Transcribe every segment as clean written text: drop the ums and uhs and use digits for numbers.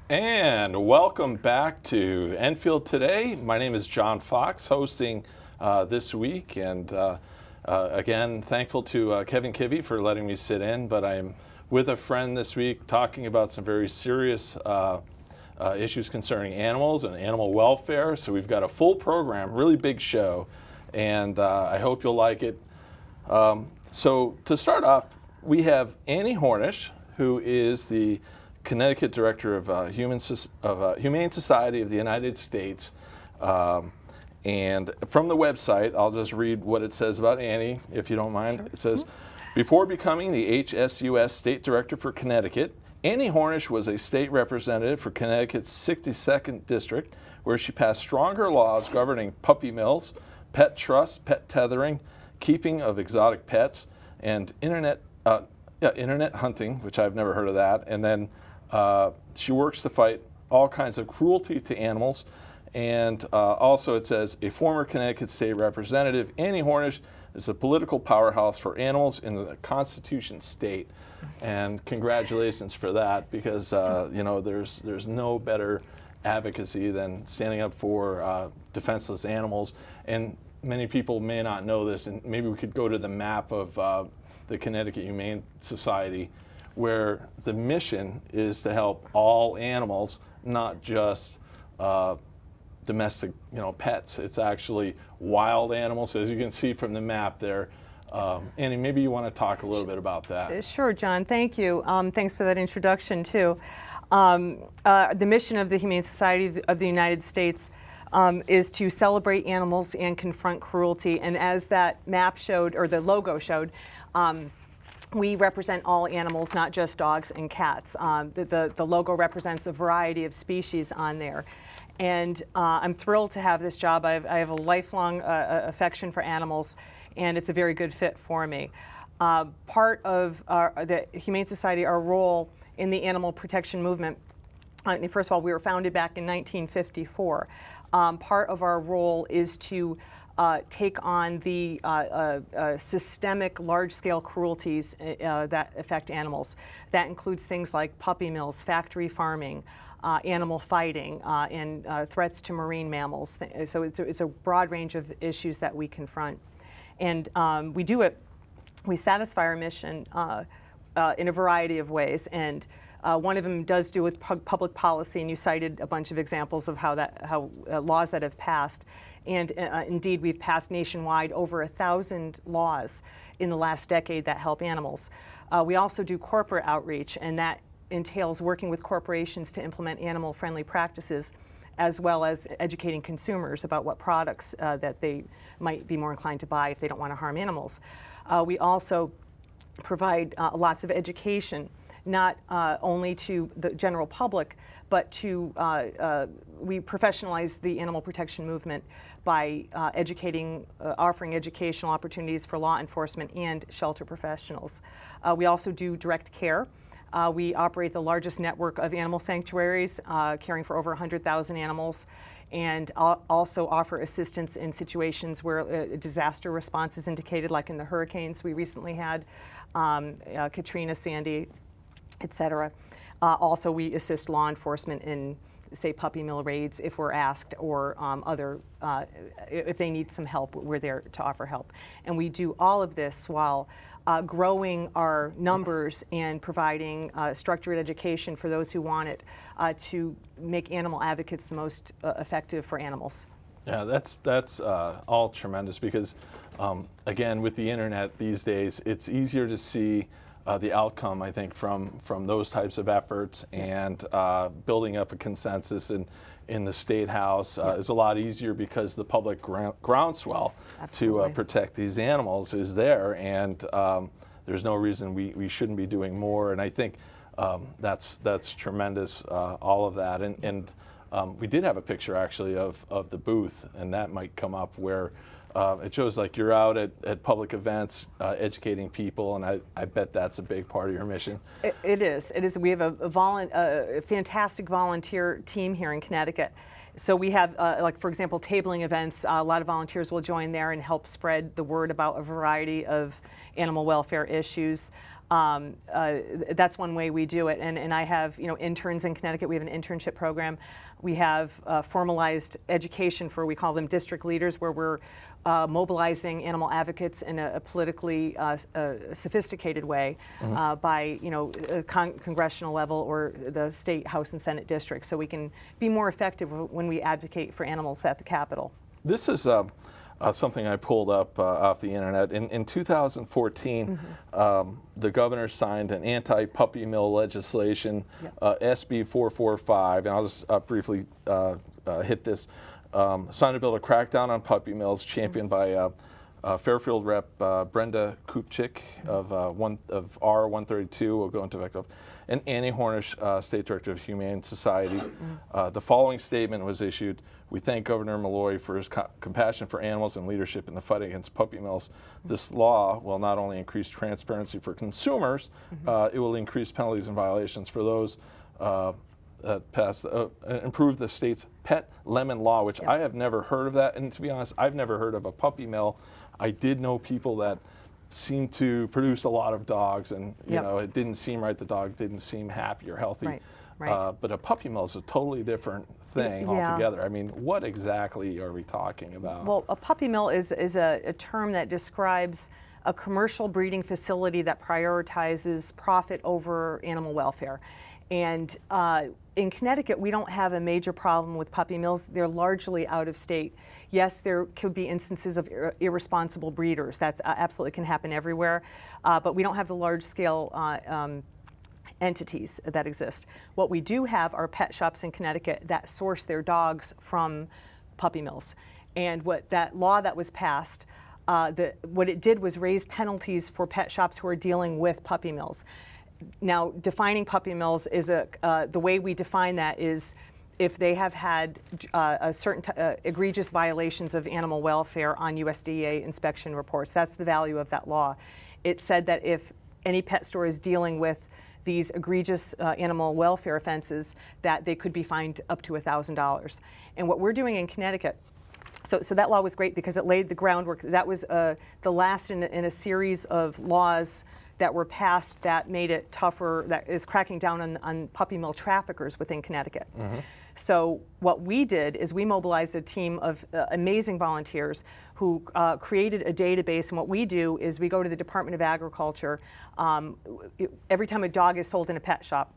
And welcome back to Enfield today. My name is John Fox, hosting this week, and again, thankful to Kevin Kivy for letting me sit in. But I'm with a friend this week talking about some very serious issues concerning animals and animal welfare. So we've got a full program, really big show, and I hope you'll like it. So to start off, we have Annie Hornish, who is the Connecticut Director of Humane Society of the United States. And from the website, I'll just read what it says about Annie, if you don't mind. Sure. It says, before becoming the HSUS State Director for Connecticut, Annie Hornish was a state representative for Connecticut's 62nd District, where she passed stronger laws governing puppy mills, pet trusts, pet tethering, keeping of exotic pets, and internet hunting, which I've never heard of that. And then she works to fight all kinds of cruelty to animals. And also it says, a former Connecticut State Representative, Annie Hornish is a political powerhouse for animals in the Constitution state. And congratulations for that, because there's no better advocacy than standing up for defenseless animals. And many people may not know this, and maybe we could go to the map of the Connecticut Humane Society, where the mission is to help all animals, not just domestic, pets. It's actually wild animals, as you can see from the map there. Annie, maybe you want to talk a little bit about that. Sure, John. Thank you. Thanks for that introduction, too. The mission of the Humane Society of the United States is to celebrate animals and confront cruelty. And as that map showed, or the logo showed, we represent all animals, not just dogs and cats. The logo represents a variety of species on there. And I'm thrilled to have this job. I have a lifelong affection for animals, and it's a very good fit for me. Part of the Humane Society, our role in the animal protection movement, first of all, we were founded back in 1954. Part of our role is to take on the systemic large-scale cruelties that affect animals. That includes things like puppy mills, factory farming, animal fighting, and threats to marine mammals. So it's a broad range of issues that we confront. And we satisfy our mission in a variety of ways. And one of them does do with public policy, and you cited a bunch of examples of how laws that have passed. And indeed, we've passed nationwide over 1,000 laws in the last decade that help animals. We also do corporate outreach, and that entails working with corporations to implement animal-friendly practices, as well as educating consumers about what products that they might be more inclined to buy if they don't want to harm animals. We also provide lots of education, not only to the general public, but we professionalize the animal protection movement by offering educational opportunities for law enforcement and shelter professionals. We also do direct care. We operate the largest network of animal sanctuaries, caring for over 100,000 animals, and also offer assistance in situations where disaster response is indicated, like in the hurricanes we recently had, Katrina, Sandy, etc. Also, we assist law enforcement in, say, puppy mill raids if we're asked, or if they need some help, we're there to offer help. And we do all of this while growing our numbers and providing structured education for those who want it to make animal advocates the most effective for animals. Yeah, that's all tremendous, because again, with the internet these days, it's easier to see the outcome, I think, from those types of efforts, and building up a consensus in the State House is a lot easier, because the public groundswell to protect these animals is there, and there's no reason we shouldn't be doing more. And I think that's tremendous, all of that. And we did have a picture actually of the booth, and that might come up, where it shows like you're out at public events educating people, and I bet that's a big part of your mission. It is. We have a fantastic volunteer team here in Connecticut. So we have, like, for example, tabling events. A lot of volunteers will join there and help spread the word about a variety of animal welfare issues. That's one way we do it. And I have, interns in Connecticut. We have an internship program. We have formalized education for, we call them district leaders, where we're mobilizing animal advocates in a politically sophisticated way by, congressional level or the state House and Senate districts, so we can be more effective when we advocate for animals at the Capitol. This is something I pulled up off the internet. In 2014, the governor signed an anti-puppy mill legislation, SB 445, and I'll just briefly hit this. Signed a bill to crack down on puppy mills, championed by Fairfield Rep Brenda Kupchik of R132 will go into effect, and Annie Hornish, State Director of Humane Society. The following statement was issued: "We thank Governor Malloy for his compassion for animals and leadership in the fight against puppy mills. This law will not only increase transparency for consumers, it will increase penalties and violations for those improve the state's pet lemon law," which I have never heard of that. And to be honest, I've never heard of a puppy mill. I did know people that seemed to produce a lot of dogs, and it didn't seem right. The dog didn't seem happy or healthy. Right. But a puppy mill is a totally different thing altogether. I mean, what exactly are we talking about? Well, a puppy mill is a term that describes a commercial breeding facility that prioritizes profit over animal welfare. And in Connecticut, we don't have a major problem with puppy mills. They're largely out of state. Yes, there could be instances of irresponsible breeders. That's absolutely can happen everywhere. But we don't have the large-scale entities that exist. What we do have are pet shops in Connecticut that source their dogs from puppy mills. And what that law that was passed, what it did was raise penalties for pet shops who are dealing with puppy mills. Now, defining puppy mills is the way we define that is if they have had a certain egregious violations of animal welfare on USDA inspection reports. That's the value of that law. It said that if any pet store is dealing with these egregious animal welfare offenses, that they could be fined up to $1,000. And what we're doing in Connecticut, so that law was great because it laid the groundwork. That was the last in a series of laws that were passed that made it tougher, that is cracking down on puppy mill traffickers within Connecticut. So what we did is we mobilized a team of amazing volunteers who created a database, and what we do is we go to the Department of Agriculture. Every time a dog is sold in a pet shop,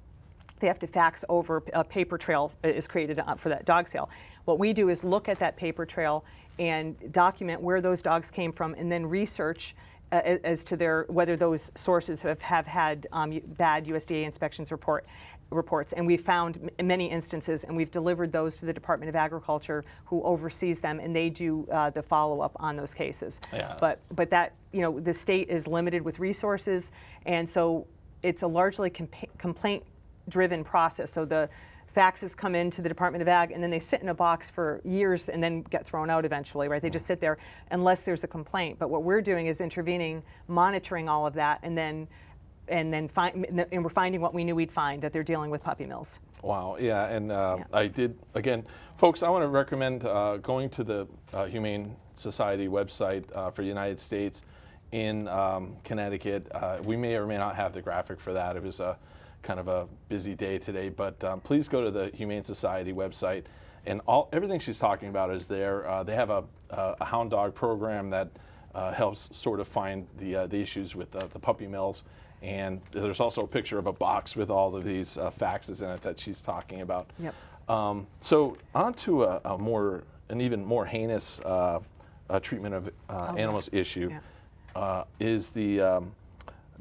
they have to fax over a paper trail is created for that dog sale. What we do is look at that paper trail and document where those dogs came from, and then research as to whether those sources have had bad USDA inspections reports. And we've found many instances, and we've delivered those to the Department of Agriculture, who oversees them, and they do the follow-up on those cases. But that, the state is limited with resources, and so it's a largely complaint-driven process. So the faxes come into the Department of Ag, and then they sit in a box for years and then get thrown out eventually, right? They just sit there unless there's a complaint. But what we're doing is intervening, monitoring all of that, and we're finding what we knew we'd find, that they're dealing with puppy mills. Wow, yeah, and I did, again, folks, I want to recommend going to the Humane Society website for the United States in Connecticut. We may or may not have the graphic for that. It was kind of a busy day today, but please go to the Humane Society website, and everything she's talking about is there. They have a hound dog program that helps sort of find the issues with the puppy mills, and there's also a picture of a box with all of these faxes in it that she's talking about. So on to an even more heinous treatment of animals issue is the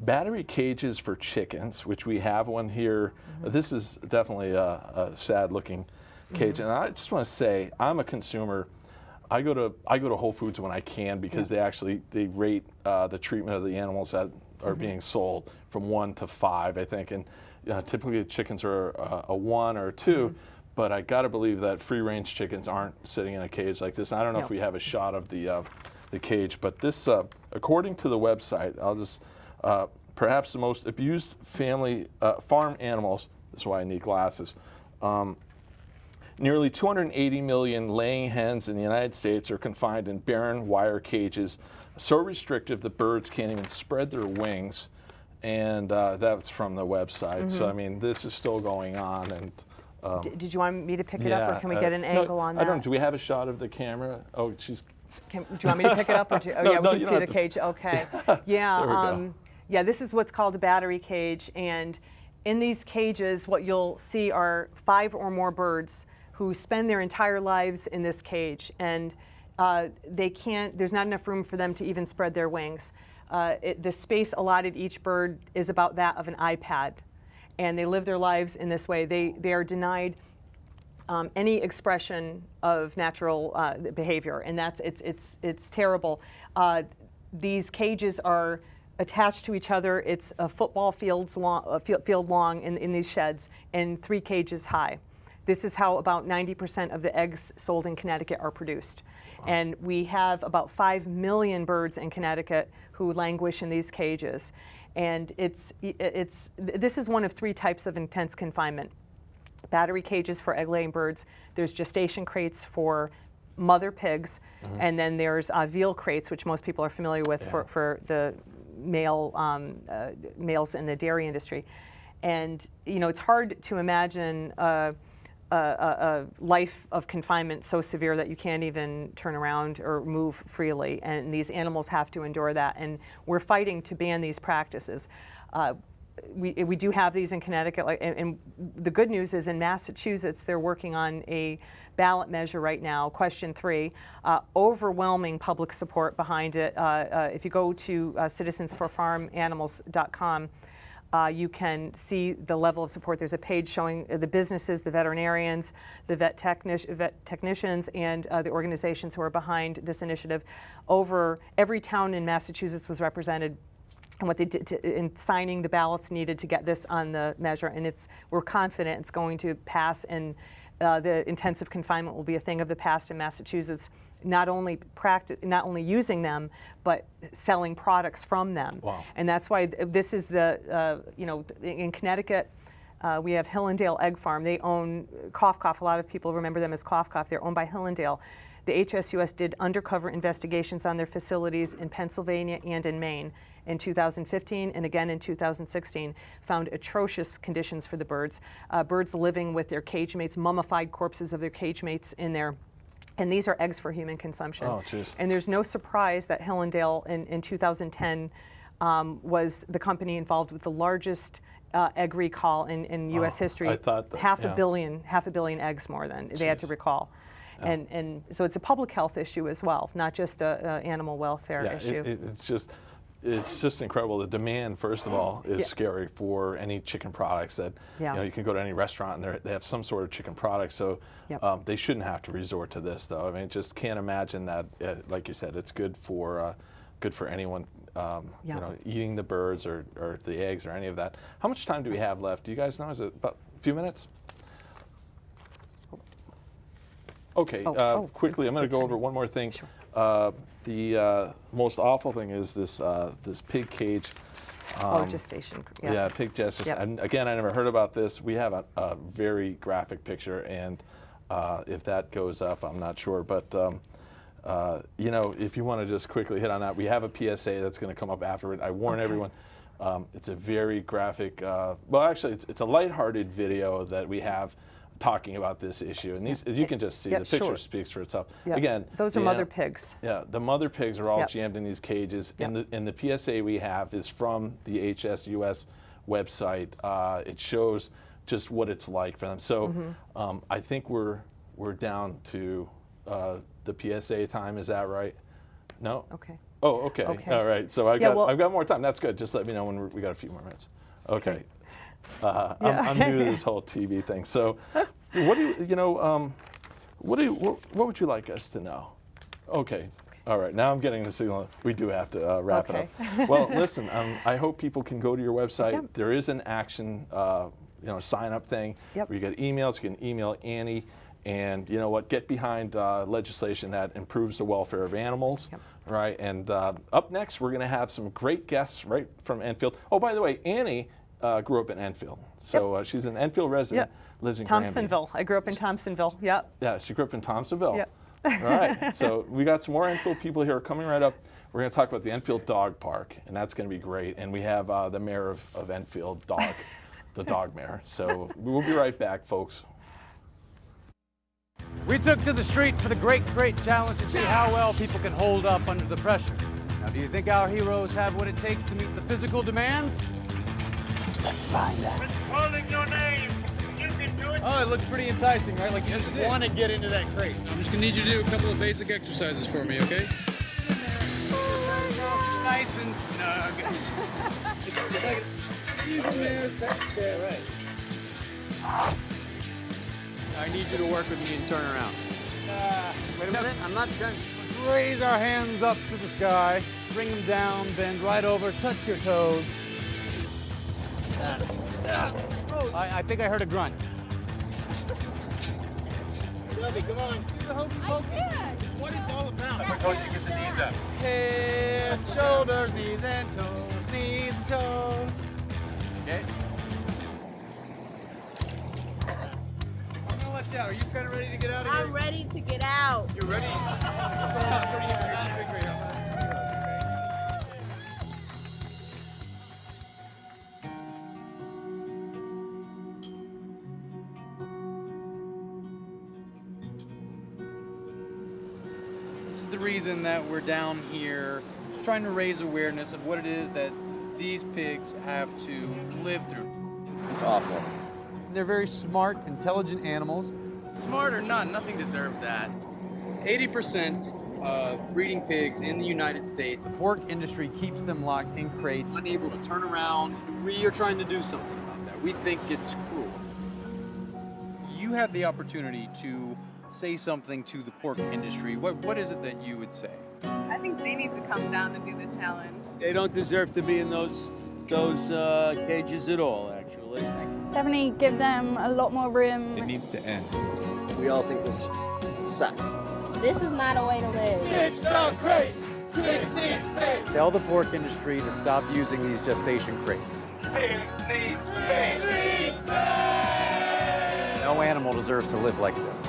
battery cages for chickens, which we have one here. This is definitely a sad-looking cage, and I just want to say, I'm a consumer. I go to Whole Foods when I can because they rate the treatment of the animals that are being sold from 1 to 5, I think, and typically chickens are a 1 or a 2. But I got to believe that free-range chickens aren't sitting in a cage like this. And I don't know if we have a shot of the cage, but this, according to the website, I'll just. Perhaps the most abused farm animals, that's why I need glasses. Nearly 280 million laying hens in the United States are confined in barren wire cages, so restrictive the birds can't even spread their wings. and that's from the website. So I mean, this is still going on, and did you want me to pick it up, or can we get an angle on that? I don't. Do we have a shot of the camera? Oh, she's. Do you want me to pick it up, or do, oh No, yeah, no, we can see the cage. Okay, yeah, There we go. yeah. This is what's called a battery cage, and in these cages, what you'll see are 5 or more birds who spend their entire lives in this cage, and they can't. There's not enough room for them to even spread their wings. The space allotted each bird is about that of an iPad, and they live their lives in this way. They are denied any expression of natural behavior, and it's terrible. These cages are attached to each other. It's a football field long in these sheds, and 3 cages high. This is how about 90% of the eggs sold in Connecticut are produced. Wow. And we have about 5 million birds in Connecticut who languish in these cages. And this is one of 3 types of intense confinement. Battery cages for egg-laying birds, there's gestation crates for mother pigs, and then there's veal crates, which most people are familiar with for the males in the dairy industry. And you know, it's hard to imagine a life of confinement so severe that you can't even turn around or move freely, and these animals have to endure that, and we're fighting to ban these practices. We do have these in Connecticut, and the good news is in Massachusetts they're working on a ballot measure right now, question 3, overwhelming public support behind it. If you go to citizensforfarmanimals.com, you can see the level of support. There's a page showing the businesses, the veterinarians, the vet technicians, and the organizations who are behind this initiative. Over every town in Massachusetts was represented, and what they did in signing the ballots needed to get this on the measure. And we're confident it's going to pass, and the intensive confinement will be a thing of the past in Massachusetts. Not only using them, but selling products from them. Wow. And that's why this is in Connecticut, we have Hillendale Egg Farm. They own Cough Cough. A lot of people remember them as Cough Cough. They're owned by Hillendale. The HSUS did undercover investigations on their facilities in Pennsylvania and in Maine in 2015 and again in 2016, found atrocious conditions for the birds. Birds living with their cage mates, mummified corpses of their cage mates in there. And these are eggs for human consumption. Oh, geez. And there's no surprise that Hillendale in 2010 was the company involved with the largest egg recall in U.S. history. I thought that, half a billion eggs more than they had to recall. Yeah. And so it's a public health issue as well, not just a animal welfare issue. It's just incredible. The demand, first of all, is scary for any chicken products that, you can go to any restaurant and they have some sort of chicken product. So they shouldn't have to resort to this, though. I mean, just can't imagine that, like you said, it's good for anyone, eating the birds or the eggs or any of that. How much time do we have left? Do you guys know? Is it about a few minutes? Okay, quickly, I'm going to go over one more thing. Sure. The most awful thing is this pig cage. Gestation. Yeah, pig gestation. Yep. And again, I never heard about this. We have a very graphic picture, and if that goes up, I'm not sure. But if you want to just quickly hit on that, we have a PSA that's going to come up afterward. I warn everyone. It's a very graphic. Well, actually, it's a lighthearted video that we have talking about this issue, and these, as you can just see, the picture speaks for itself. Again, those are mother pigs. Yeah, the mother pigs are all jammed in these cages, and the PSA we have is from the HSUS website. It shows just what it's like for them. So I think we're down to the PSA time. Is that right? No. Okay. Oh, okay. All right. So I've got more time. That's good. Just let me know when we got a few more minutes. Okay. I'm new to this whole TV thing. So, what would you like us to know? Okay. All right. Now I'm getting the signal. We do have to wrap it up. Well, listen. I hope people can go to your website. Yep. There is an action, sign up thing. Yep. Where you get emails. You can email Annie, and get behind legislation that improves the welfare of animals. Yep. Right. And up next, we're going to have some great guests right from Enfield. Oh, by the way, Annie grew up in Enfield, so she's an Enfield resident, lives in Thompsonville. I grew up in Thompsonville, Yeah, she grew up in Thompsonville. Yep. All right, so we got some more Enfield people here coming right up. we're going to talk about the Enfield Dog Park, and that's going to be great. And we have the mayor of Enfield, the dog mayor. So we'll be right back, folks. We took to the street for the great challenge to see how well people can hold up under the pressure. Now, do you think our heroes have what it takes to meet the physical demands? Let's find out. It's calling your name. You can do it. Oh, it looks pretty enticing, right? Like you just want to get into that crate. I'm just gonna need you to do a couple of basic exercises for me, okay? Nice and snug. Right. I need you to work with me and turn around. Wait a minute, I'm not done. Let's raise our hands up to the sky, bring them down, bend right over, touch your toes. I think I heard a grunt. Lovey, come on. Do the hokey pokey. It's what it's all about. I told you to get the knees up. Head, shoulders, knees and toes, knees and toes. Okay. Watch out. Are you kind of ready to get out of here? I'm ready to get out. You're ready? This is the reason that we're down here, just trying to raise awareness of what it is that these pigs have to live through. It's awful. They're very smart, intelligent animals. Smart or not, nothing deserves that. 80% of breeding pigs in the United States, the pork industry keeps them locked in crates, unable to turn around. We are trying to do something about that. We think it's cruel. You had the opportunity to say something to the pork industry. What is it that you would say? I think they need to come down and do the challenge. They don't deserve to be in those cages at all, actually. Definitely give them a lot more room. It needs to end. We all think this sucks. This is not a way to live. It's not great. Pigs need space. Tell the pork industry to stop using these gestation crates. Pigs need space. No animal deserves to live like this.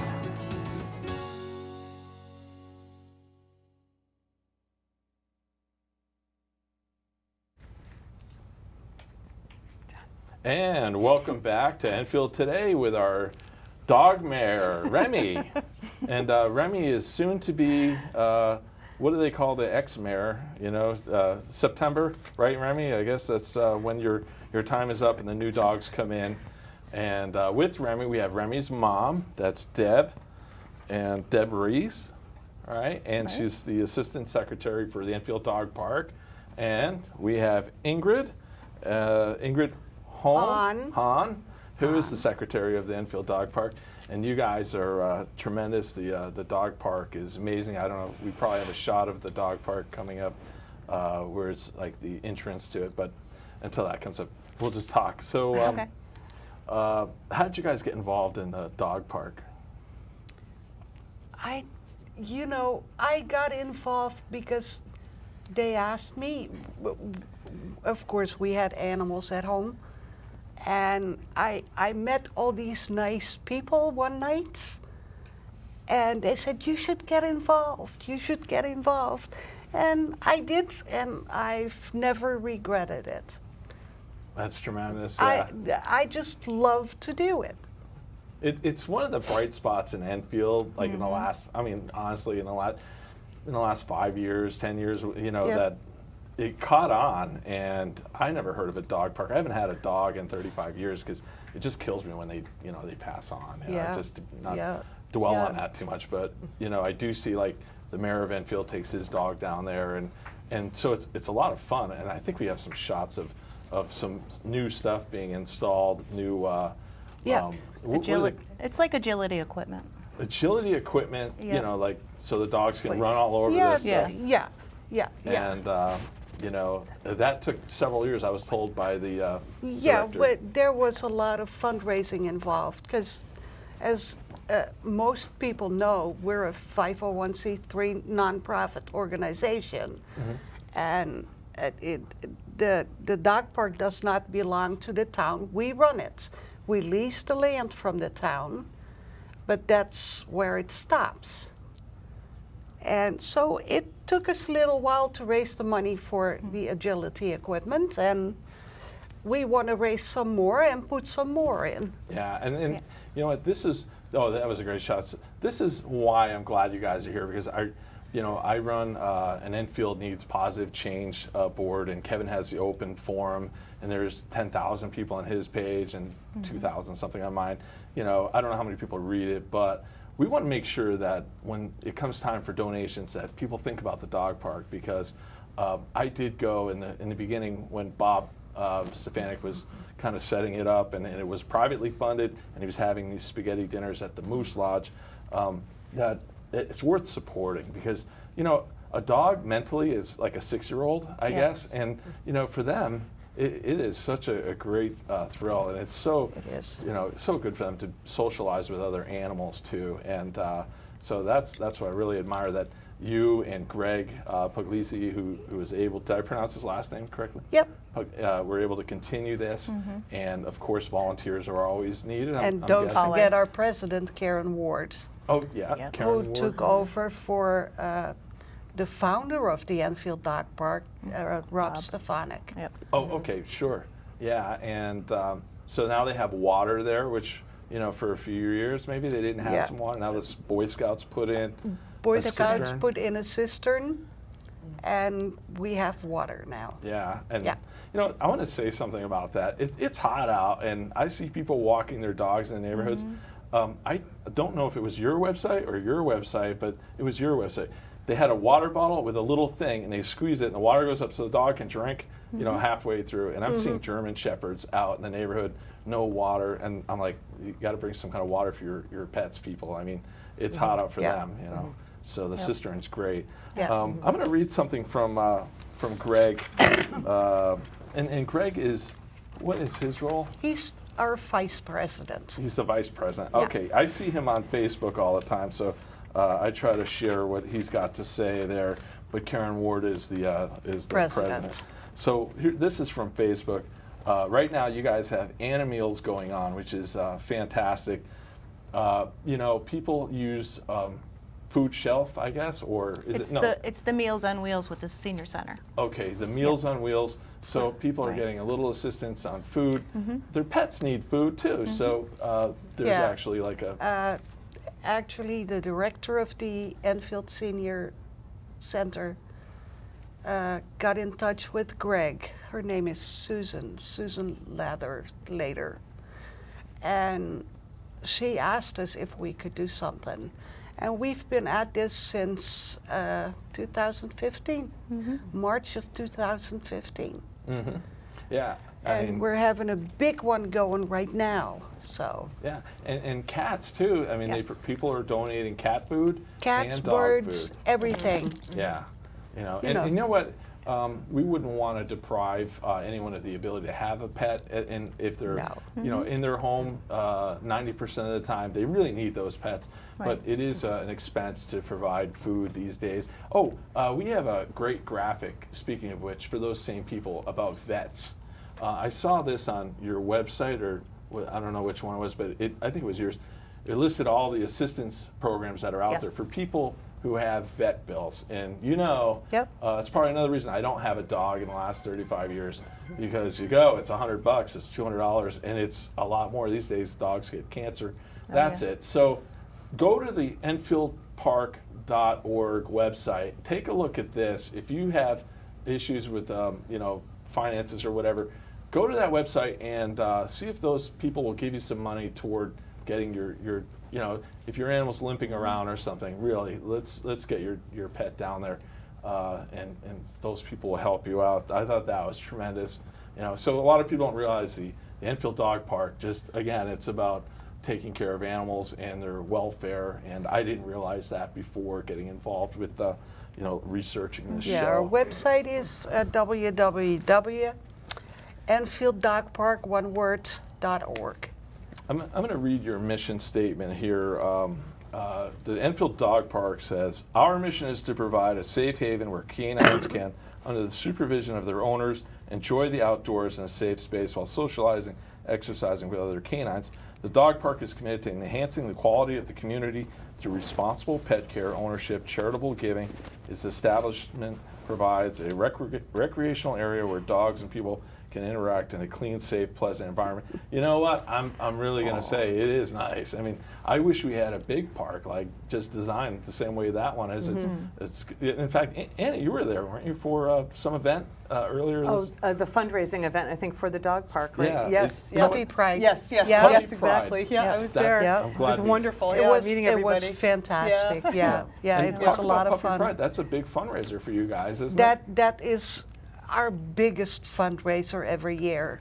And welcome back to Enfield today with our dog mayor, Remy. And Remy is soon to be, what do they call the ex-mayor? You know, September, right, Remy? I guess that's when your time is up and the new dogs come in. And with Remy, we have Remy's mom, that's Deb, and Deb Reese, right? And she's the assistant secretary for the Enfield Dog Park. And we have Ingrid Hahn, who is the secretary of the Enfield Dog Park, and you guys are tremendous. The dog park is amazing. I don't know, we probably have a shot of the dog park coming up where it's like the entrance to it, but until that comes up, we'll just talk. So how did you guys get involved in the dog park? I got involved because they asked me. Of course, we had animals at home. And I met all these nice people one night, and they said, you should get involved, you should get involved. And I did, and I've never regretted it. That's tremendous. I just love to do it. It's one of the bright spots in Enfield, like in the last, I mean, honestly, in the last 5 years, 10 years, you know, that it caught on, and I never heard of a dog park. I haven't had a dog in 35 years because it just kills me when they pass on. You know, just to not dwell on that too much. But I do see like the mayor of Enfield takes his dog down there, and so it's a lot of fun. And I think we have some shots of some new stuff being installed, new It's like agility equipment. Agility equipment, like so the dogs can run all over this stuff. And that took several years, I was told by the director. But there was a lot of fundraising involved because, as most people know, we're a 501c3 nonprofit organization, and the dog park does not belong to the town. We run it. We lease the land from the town, but that's where it stops. And so it took us a little while to raise the money for the agility equipment, and we want to raise some more and put some more in. Yeah, and you know what? This is that was a great shot. This is why I'm glad you guys are here, because I run an Enfield Needs Positive Change board, and Kevin has the open forum, and there's 10,000 people on his page and 2,000 something on mine. I don't know how many people read it, but we want to make sure that when it comes time for donations, that people think about the dog park, because I did go in the beginning when Bob Stefanik was kind of setting it up, and it was privately funded, and he was having these spaghetti dinners at the Moose Lodge. That it's worth supporting, because a dog mentally is like a 6-year-old, I guess, and for them it is such a great thrill, and it's so so good for them to socialize with other animals too, and so that's what I really admire, that you and Greg Puglisi, who was able, did I pronounce his last name correctly? Yep. Were able to continue this, and of course volunteers are always needed. And don't forget our president, Karen Ward. Oh yeah, Karen who Ward. took over for the founder of the Enfield Dog Park, Rob Stefanik. Yep. Oh, okay, sure. Yeah, and so now they have water there, which for a few years maybe they didn't have some water. Now the Boy Scouts put in Boy a Scouts cistern. put in a cistern, and we have water now. Yeah, and I want to say something about that. It's hot out, and I see people walking their dogs in the neighborhoods. I don't know if it was your website or your website, but it was your website. They had a water bottle with a little thing, and they squeeze it, and the water goes up so the dog can drink, halfway through. And I've seen German Shepherds out in the neighborhood, no water, and I'm like, you got to bring some kind of water for your pets, people. I mean, it's hot out for them, So the cistern's great. Yeah. I'm going to read something from Greg, and Greg what is his role? He's our vice president. He's the vice president. Yeah. Okay, I see him on Facebook all the time, so I try to share what he's got to say there. But Karen Ward is the president. So this is from Facebook. Right now, you guys have Animeals going on, which is fantastic. People use food shelf, I guess, or is it no? It's the Meals on Wheels with the senior center. Okay, the Meals on Wheels. So people are getting a little assistance on food. Their pets need food too. So there's actually like a. Actually, the director of the Enfield Senior Center got in touch with Greg. Her name is Susan Later. And she asked us if we could do something. And we've been at this since 2015, March of 2015. Yeah. And we're having a big one going right now. So yeah, and cats too. I mean, people are donating cat food, cats, and dog birds, food. everything. Yeah, and you know what? We wouldn't want to deprive anyone of the ability to have a pet, and if they're in their home 90% of the time, they really need those pets. Right. But it is an expense to provide food these days. Oh, we have a great graphic. Speaking of which, for those same people about vets. I saw this on your website, or I don't know which one it was, but I think it was yours. It listed all the assistance programs that are out there for people who have vet bills. And it's probably another reason I don't have a dog in the last 35 years, because it's $100, it's $200, and it's a lot more these days. Dogs get cancer. That's it. So go to the EnfieldPark.org website. Take a look at this. If you have issues with finances or whatever, go to that website and see if those people will give you some money toward getting your if your animal's limping around or something. Really, let's get your pet down there, and those people will help you out. I thought that was tremendous. So a lot of people don't realize the Enfield Dog Park. Just again, it's about taking care of animals and their welfare. And I didn't realize that before getting involved with researching this show. Yeah, our website is www.EnfieldDogPark.org. I'm going to read your mission statement here. The Enfield Dog Park says, "Our mission is to provide a safe haven where canines can, under the supervision of their owners, enjoy the outdoors in a safe space while socializing, exercising with other canines. The dog park is committed to enhancing the quality of the community through responsible pet care, ownership, charitable giving. Its establishment provides a recreational area where dogs and people can interact in a clean, safe, pleasant environment. You know what? I'm really going to say it is nice. I mean, I wish we had a big park like just designed the same way that one is. It's in fact, Anna, you were there, weren't you, for some event earlier? This? The fundraising event, I think, for the dog park, right? Yeah, Yes. Puppy Pride. Yes, yes, Yeah. yes, Puppy exactly. Pride. Yeah, Yeah. I was That- there. Yeah. I'm It glad was these- wonderful. It Yeah, was meeting it everybody. was fantastic. Yeah, yeah, And it was talk a lot about of Puppy fun. Pride. That's a big fundraiser for you guys, isn't it? That is our biggest fundraiser every year.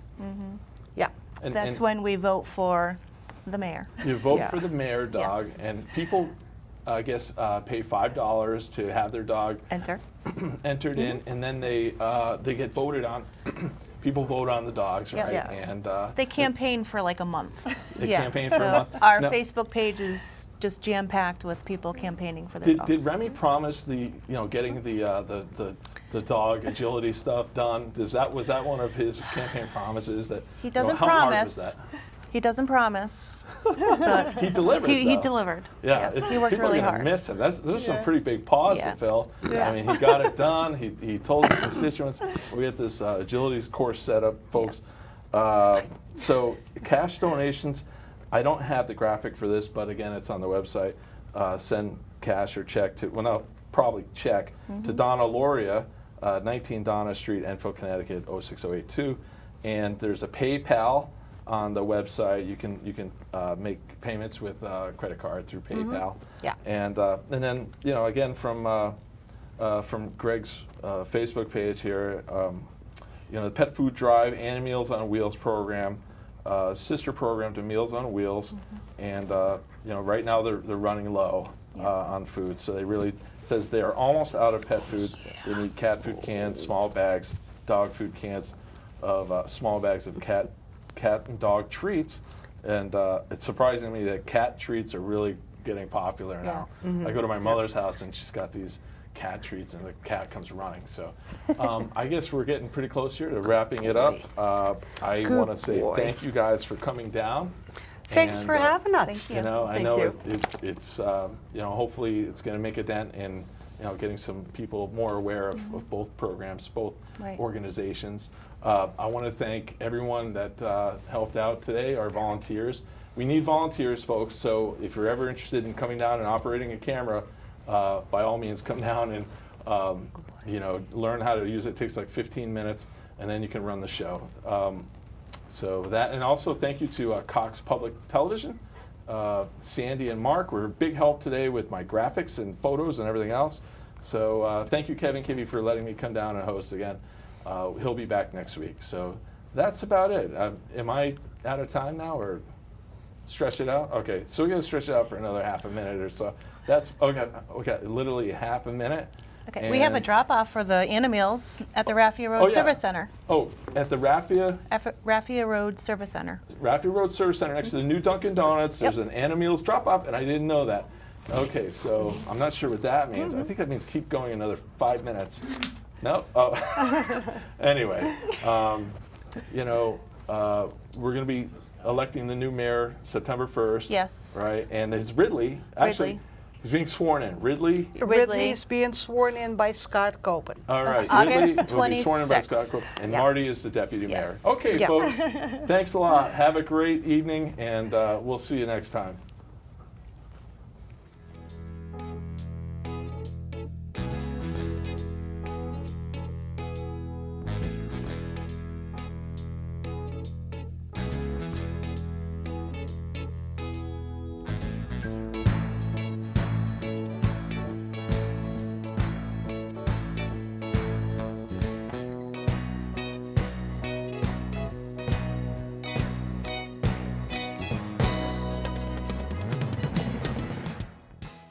Yeah. And, That's and when we vote for the mayor. you vote Yeah. for the mayor dog, Yes. and people, I guess, pay $5 to have their dog Enter. entered in, and then they get voted on. People vote on the dogs, Yeah. right? Yeah. And They campaign for like a month. they Yes. campaign for a So month. our Now, Facebook page is just jam-packed with people campaigning for their Did dogs. Remy promise getting the dog agility stuff done? Was that one of his campaign promises that He doesn't how hard was promise. that? He doesn't promise. But He delivered. he though. delivered. Yeah, Yes, it's- he worked people really are gonna hard. miss him. There's some Yeah. pretty big paws Yes. to fill. Yeah. I mean, he got it done. He told his constituents, we get this agility course set up, folks. So cash donations, I don't have the graphic for this, but again, it's on the website. Send cash or check to, well, no, probably check to Donna Loria, 19 Donna Street, Enfield, Connecticut, 06082. And there's a PayPal on the website. You can make payments with credit card through PayPal. Yeah. And then again from Greg's Facebook page here, the Pet Food Drive and Meals on Wheels program, sister program to Meals on Wheels, and right now they're running low on food, so they really says they are almost out of pet food. They need cat food cans, small bags, dog food cans of small bags of cat and dog treats, and it's surprising me that cat treats are really getting popular now. Yes. I go to my mother's house and she's got these cat treats and the cat comes running. So I guess we're getting pretty close here to wrapping it up. I Good want to say boy. thank you guys for coming down. Thanks And, for having us. Thank you. I Thank know you. it's hopefully it's going to make a dent in getting some people more aware of both programs, both Right. organizations. I want to thank everyone that helped out today, our volunteers. We need volunteers, folks, so if you're ever interested in coming down and operating a camera, by all means come down and learn how to use it. It takes like 15 minutes, and then you can run the show. So that, and also thank you to Cox Public Television. Sandy and Mark were a big help today with my graphics and photos and everything else. So thank you, Kevin Kivy, for letting me come down and host again. He'll be back next week. So that's about it. Am I out of time now, or stretch it out? Okay, so we're going to stretch it out for another half a minute or so. That's okay, literally half a minute. Okay, we have a And- drop-off for the Animals at the Raffia Road yeah. Service Center. Oh, at the Raffia Raffia Road Service Center. Road Service Center next to the new Dunkin' Donuts. There's an Animals drop-off, and I didn't know that. Okay, so I'm not sure what that means. I think that means keep going another 5 minutes. No? Oh. Anyway, we're going to be electing the new mayor September 1st. Yes. Right? And it's Ridley. Actually, Ridley. he's being sworn in. Ridley? Ridley's being sworn in by Scott Copen. All right. August Ridley will be sworn in by 26th. Scott Cope, and Yeah. Marty is the deputy Yes. mayor. Okay, Yeah. folks. Thanks a lot. Have a great evening, and we'll see you next time.